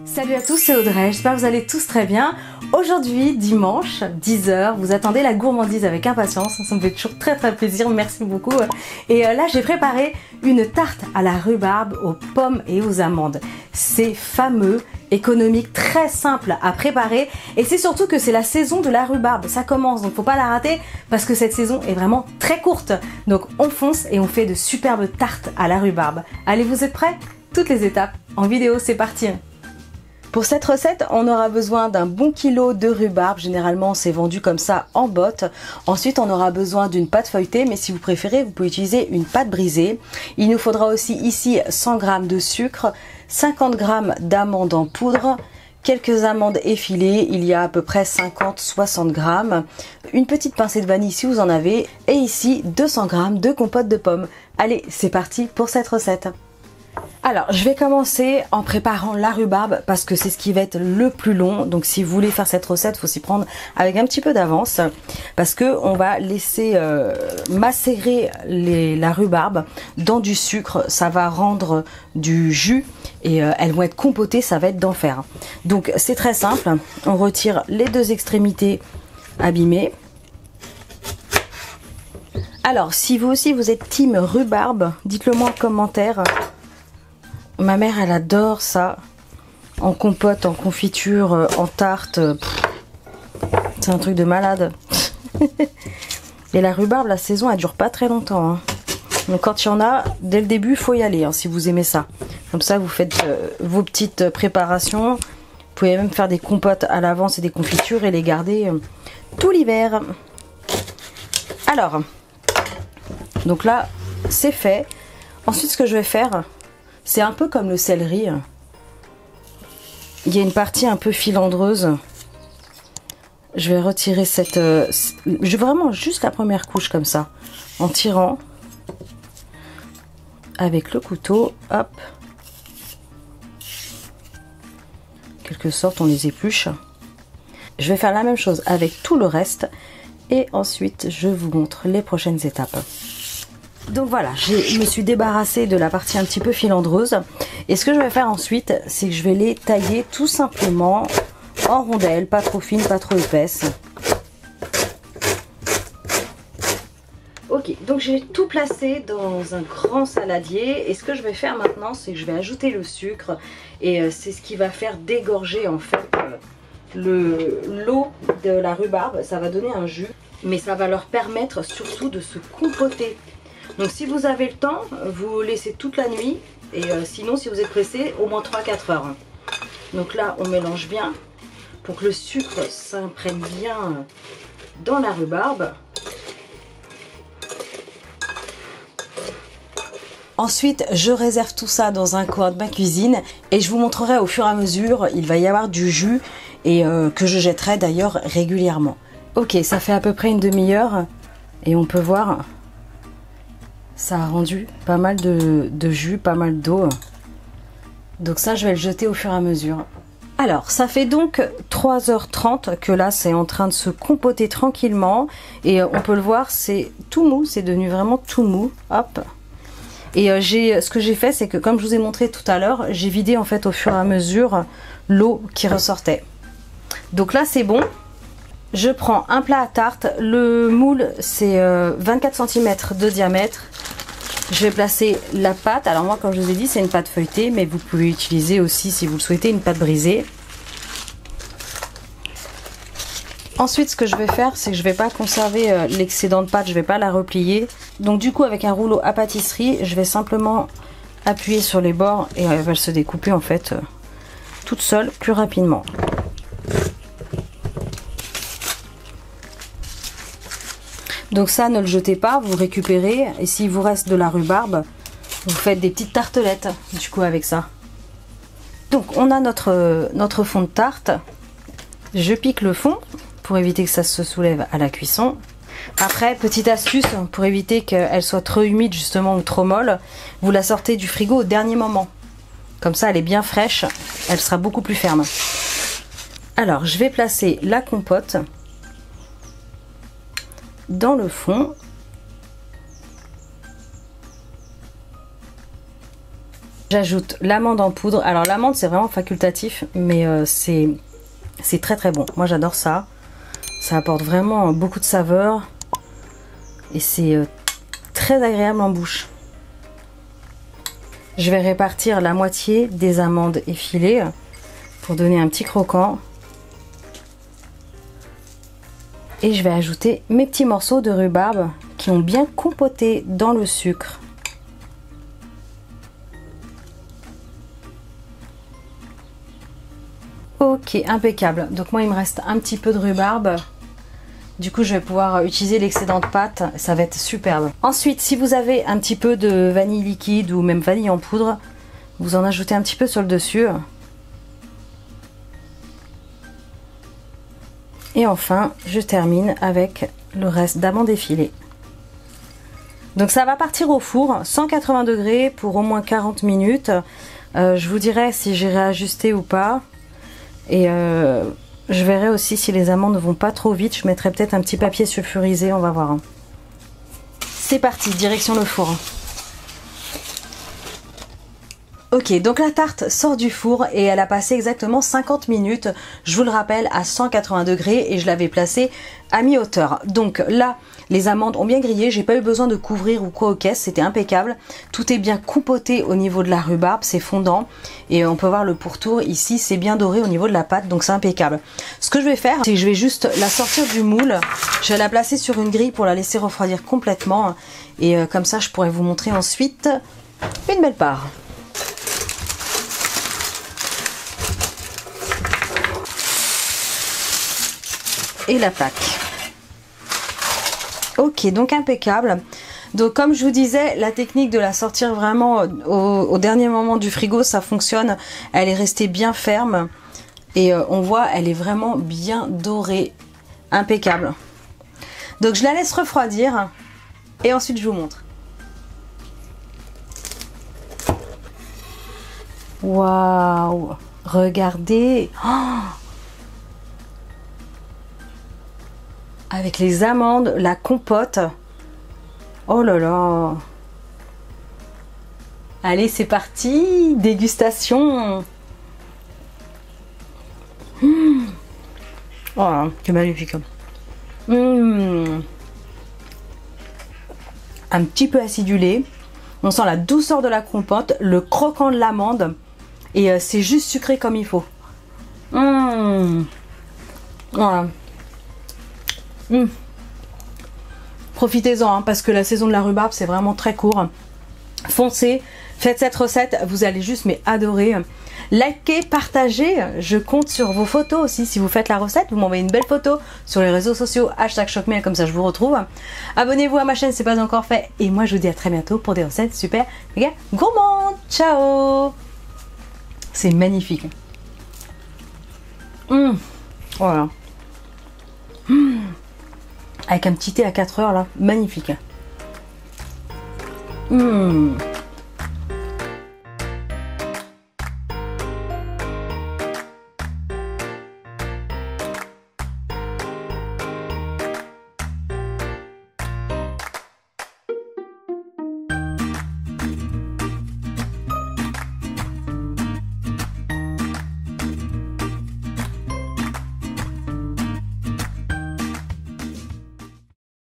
Salut à tous, c'est Audrey, j'espère que vous allez tous très bien. Aujourd'hui, dimanche, 10h, vous attendez la gourmandise avec impatience, ça me fait toujours très plaisir, merci beaucoup. Et là, j'ai préparé une tarte à la rhubarbe, aux pommes et aux amandes. C'est fameux, économique, très simple à préparer et c'est surtout que c'est la saison de la rhubarbe, ça commence, donc faut pas la rater parce que cette saison est vraiment très courte. Donc on fonce et on fait de superbes tartes à la rhubarbe. Allez, vous êtes prêts? Toutes les étapes en vidéo, c'est parti! Pour cette recette, on aura besoin d'un bon kilo de rhubarbe, généralement c'est vendu comme ça en botte. Ensuite on aura besoin d'une pâte feuilletée, mais si vous préférez vous pouvez utiliser une pâte brisée. Il nous faudra aussi ici 100 g de sucre, 50 g d'amandes en poudre, quelques amandes effilées, il y a à peu près 50-60 g, une petite pincée de vanille si vous en avez, et ici 200 g de compote de pommes. Allez, c'est parti pour cette recette. Alors, je vais commencer en préparant la rhubarbe parce que c'est ce qui va être le plus long. Donc, si vous voulez faire cette recette, il faut s'y prendre avec un petit peu d'avance parce que on va laisser macérer la rhubarbe dans du sucre. Ça va rendre du jus et elles vont être compotées, ça va être d'enfer. Donc, c'est très simple. On retire les deux extrémités abîmées. Alors, si vous aussi vous êtes team rhubarbe, dites-le moi en commentaire. Ma mère, elle adore ça, en compote, en confiture, en tarte. C'est un truc de malade. Et la rhubarbe, la saison, elle dure pas très longtemps. Hein. Donc quand il y en a, dès le début, il faut y aller, hein, si vous aimez ça. Comme ça, vous faites vos petites préparations. Vous pouvez même faire des compotes à l'avance et des confitures et les garder tout l'hiver. Alors, donc là, c'est fait. Ensuite, ce que je vais faire... c'est un peu comme le céleri. Il y a une partie un peu filandreuse. Je vais retirer cette... vraiment juste la première couche comme ça. En tirant. Avec le couteau. Hop. En quelque sorte, on les épluche. Je vais faire la même chose avec tout le reste. Et ensuite, je vous montre les prochaines étapes. Donc voilà, je me suis débarrassée de la partie un petit peu filandreuse. Et ce que je vais faire ensuite, c'est que je vais les tailler tout simplement en rondelles, pas trop fines, pas trop épaisses. Ok, donc j'ai tout placé dans un grand saladier. Et ce que je vais faire maintenant, c'est que je vais ajouter le sucre. Et c'est ce qui va faire dégorger en fait l'eau de la rhubarbe. Ça va donner un jus, mais ça va leur permettre surtout de se compoter. Donc si vous avez le temps, vous laissez toute la nuit et sinon si vous êtes pressé, au moins 3-4 heures. Donc là on mélange bien pour que le sucre s'imprègne bien dans la rhubarbe. Ensuite je réserve tout ça dans un coin de ma cuisine et je vous montrerai au fur et à mesure, il va y avoir du jus et que je jetterai d'ailleurs régulièrement. Ok, ça fait à peu près une demi-heure et on peut voir... ça a rendu pas mal de jus, pas mal d'eau. Donc ça, je vais le jeter au fur et à mesure. Alors, ça fait donc 3h30 que là, c'est en train de se compoter tranquillement. Et on peut le voir, c'est tout mou. C'est devenu vraiment tout mou. Hop. Et ce que j'ai fait, c'est que comme je vous ai montré tout à l'heure, j'ai vidé en fait au fur et à mesure l'eau qui ressortait. Donc là, c'est bon. Je prends un plat à tarte. Le moule, c'est 24 cm de diamètre. Je vais placer la pâte. Alors moi, comme je vous ai dit, c'est une pâte feuilletée, mais vous pouvez utiliser aussi, si vous le souhaitez, une pâte brisée. Ensuite, ce que je vais faire, c'est que je ne vais pas conserver l'excédent de pâte, je ne vais pas la replier. Donc du coup, avec un rouleau à pâtisserie, je vais simplement appuyer sur les bords et elle va se découper en fait toute seule plus rapidement. Donc ça, ne le jetez pas, vous récupérez. Et s'il vous reste de la rhubarbe, vous faites des petites tartelettes, du coup, avec ça. Donc, on a notre fond de tarte. Je pique le fond pour éviter que ça se soulève à la cuisson. Après, petite astuce, pour éviter qu'elle soit trop humide, justement, ou trop molle, vous la sortez du frigo au dernier moment. Comme ça, elle est bien fraîche, elle sera beaucoup plus ferme. Alors, je vais placer la compote dans le fond. J'ajoute l'amande en poudre. Alors l'amande c'est vraiment facultatif, mais c'est très très bon. Moi j'adore ça. Ça apporte vraiment beaucoup de saveur. Et c'est très agréable en bouche. Je vais répartir la moitié des amandes effilées pour donner un petit croquant. Et je vais ajouter mes petits morceaux de rhubarbe qui ont bien compoté dans le sucre. Ok, impeccable. Donc moi il me reste un petit peu de rhubarbe. Du coup je vais pouvoir utiliser l'excédent de pâte. Ça va être superbe. Ensuite, si vous avez un petit peu de vanille liquide ou même vanille en poudre, vous en ajoutez un petit peu sur le dessus. Et enfin, je termine avec le reste d'amandes effilées. Donc ça va partir au four, 180 degrés pour au moins 40 minutes. Je vous dirai si j'ai réajusté ou pas. Et je verrai aussi si les amandes ne vont pas trop vite. Je mettrai peut-être un petit papier sulfurisé, on va voir. C'est parti, direction le four. Ok, donc la tarte sort du four et elle a passé exactement 50 minutes, je vous le rappelle, à 180 degrés et je l'avais placée à mi-hauteur. Donc là, les amandes ont bien grillé, j'ai pas eu besoin de couvrir ou quoi aux caisses, c'était impeccable. Tout est bien compoté au niveau de la rhubarbe, c'est fondant et on peut voir le pourtour ici, c'est bien doré au niveau de la pâte, donc c'est impeccable. Ce que je vais faire, c'est que je vais juste la sortir du moule, je vais la placer sur une grille pour la laisser refroidir complètement et comme ça je pourrai vous montrer ensuite une belle part. Et la plaque. Ok, donc impeccable. Donc comme je vous disais, la technique de la sortir vraiment au dernier moment du frigo, ça fonctionne. Elle est restée bien ferme et on voit, elle est vraiment bien dorée. Impeccable. Donc je la laisse refroidir et ensuite je vous montre. Waouh, regardez. Oh, avec les amandes, la compote. Oh là là. Allez, c'est parti. Dégustation. Oh, c'est magnifique. Un petit peu acidulé. On sent la douceur de la compote, le croquant de l'amande. Et c'est juste sucré comme il faut. Voilà. Profitez-en parce que la saison de la rhubarbe c'est vraiment très court. Foncez, faites cette recette, vous allez juste mais adorer. Likez, partagez, je compte sur vos photos aussi. Si vous faites la recette, vous m'envoyez une belle photo sur les réseaux sociaux, #chocmail, comme ça je vous retrouve. Abonnez-vous à ma chaîne si ce n'est pas encore fait. Et moi je vous dis à très bientôt pour des recettes super gourmandes. Ciao. C'est magnifique. Voilà. Avec un petit thé à 4 heures là, magnifique.